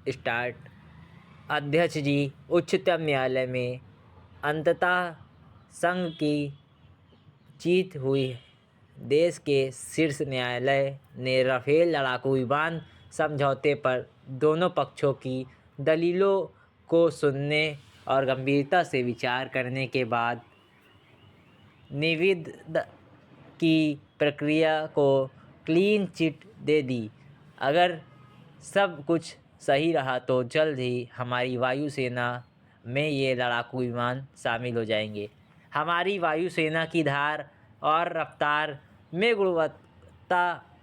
Start. अध्यक्ष जी, उच्चतम न्यायालय में अंततः संघ की जीत हुई। देश के शीर्ष न्यायालय ने राफेल लड़ाकू विमान समझौते पर दोनों पक्षों की दलीलों को सुनने और गंभीरता से विचार करने के बाद निविदा की प्रक्रिया को क्लीन चिट दे दी। अगर सब कुछ सही रहा तो जल्द ही हमारी वायुसेना में ये लड़ाकू विमान शामिल हो जाएंगे। हमारी वायुसेना की धार और रफ्तार में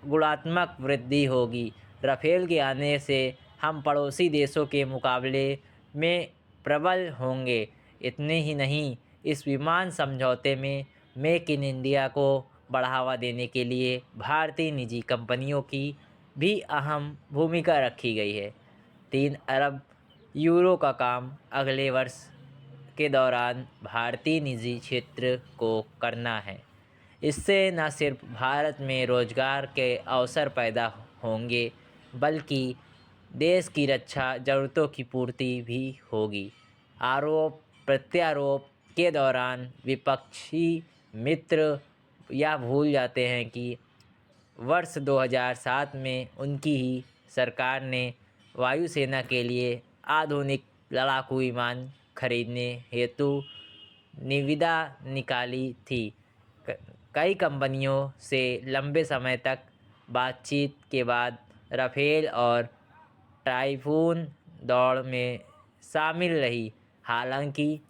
गुणात्मक वृद्धि होगी। राफेल के आने से हम पड़ोसी देशों के मुकाबले में प्रबल होंगे। इतने ही नहीं, इस विमान समझौते में मेक इन इंडिया को बढ़ावा देने के लिए भारतीय निजी कंपनियों की भी अहम भूमिका रखी गई है। 3 अरब यूरो का काम अगले वर्ष के दौरान भारतीय निजी क्षेत्र को करना है। इससे न सिर्फ भारत में रोजगार के अवसर पैदा होंगे, बल्कि देश की रक्षा ज़रूरतों की पूर्ति भी होगी। आरोप प्रत्यारोप के दौरान विपक्षी मित्र यह भूल जाते हैं कि वर्ष 2007 में उनकी ही सरकार ने वायुसेना के लिए आधुनिक लड़ाकू विमान खरीदने हेतु निविदा निकाली थी। कई कंपनियों से लंबे समय तक बातचीत के बाद राफेल और टाइफून दौड़ में शामिल रही। हालांकि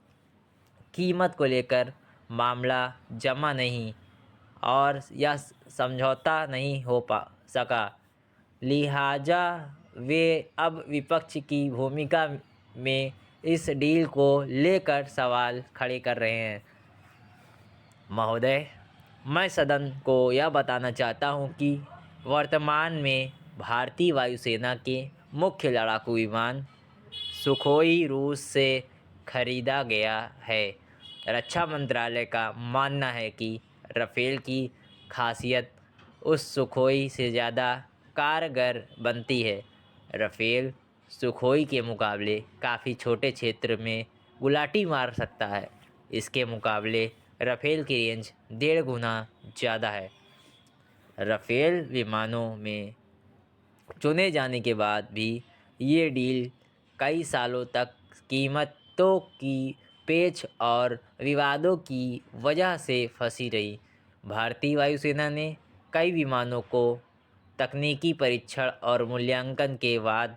कीमत को लेकर मामला जमा नहीं और यह समझौता नहीं हो सका, लिहाजा वे अब विपक्ष की भूमिका में इस डील को लेकर सवाल खड़े कर रहे हैं। महोदय, मैं सदन को यह बताना चाहता हूं कि वर्तमान में भारतीय वायुसेना के मुख्य लड़ाकू विमान सुखोई रूस से खरीदा गया है। रक्षा मंत्रालय का मानना है कि राफेल की खासियत उस सुखोई से ज़्यादा कारगर बनती है। राफेल सुखोई के मुकाबले काफ़ी छोटे क्षेत्र में गुलाटी मार सकता है। इसके मुकाबले राफेल की रेंज 1.5 गुना ज़्यादा है। राफेल विमानों में चुने जाने के बाद भी ये डील कई सालों तक कीमतों की पेच और विवादों की वजह से फंसी रही। भारतीय वायुसेना ने कई विमानों को तकनीकी परीक्षण और मूल्यांकन के बाद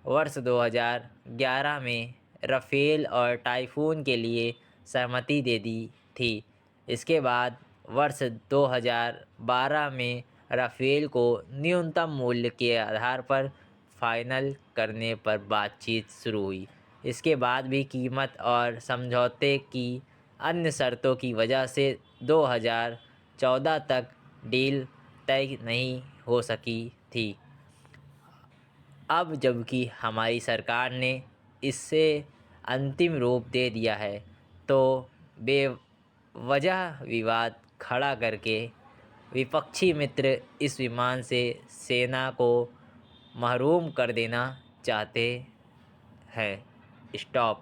वर्ष 2011 में राफेल और टाइफून के लिए सहमति दे दी थी। इसके बाद वर्ष 2012 में राफेल को न्यूनतम मूल्य के आधार पर फाइनल करने पर बातचीत शुरू हुई। इसके बाद भी कीमत और समझौते की अन्य शर्तों की वजह से 2014 तक डील तय नहीं हो सकी थी। अब जबकि हमारी सरकार ने इससे अंतिम रूप दे दिया है, तो बेवजह विवाद खड़ा करके विपक्षी मित्र इस विमान से सेना को महरूम कर देना चाहते हैं। स्टॉप।